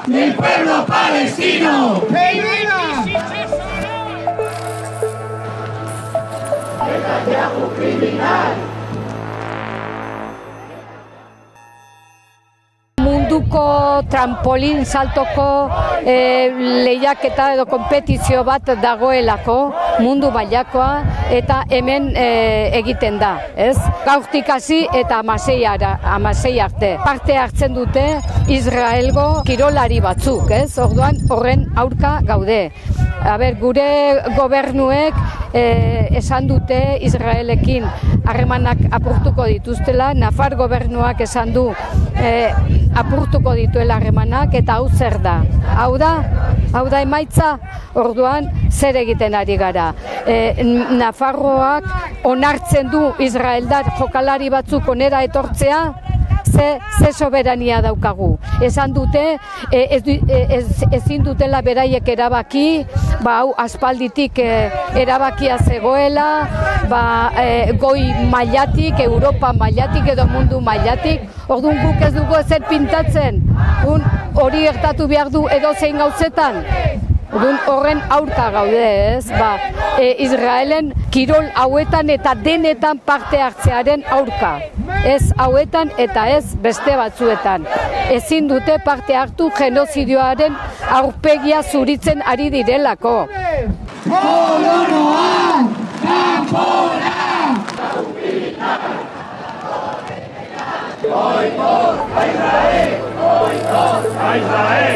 del pueblo palestino. ¡Hey, viva! Netanyahu criminal. Munduko trampolin saltoko lehiaketa edo konpetizio bat dagoelako, mundu mailakoa, eta hemen egiten da, ez? Gaurtik hasi eta 16 arte. Parte hartzen dute Israelgo kirolari batzuk, ez? Orduan horren aurka gaude. Gure gobernuek esan dute Israelekin harremanak apurtuko dituztela, Nafar gobernuak esan du apurtuko dituela harremanak, eta hau zer da? Hau da emaitza, orduan zer egiten ari gara. Nafarroak onartzen du Israeldar jokalari batzuk onera etortzea, ze soberania daukagu. Esan dute, ezin dutela beraiek erabaki, hau aspalditik erabakia zegoela, goi mailatik, Europa mailatik edo mundu mailatik, orduan guk ez dugu ezer pintatzen, hori gertatu behar du edo zein gauzetan. Horren aurka gaude, ez? Israelen kirol hauetan eta denetan parte hartzearen aurka. Ez hauetan eta ez beste batzuetan. Ezin dute parte hartu genozidioaren aurpegia zuritzen ari direlako. Kolonoa! Kanpora! Boikot a Israel! Boikot a Israel!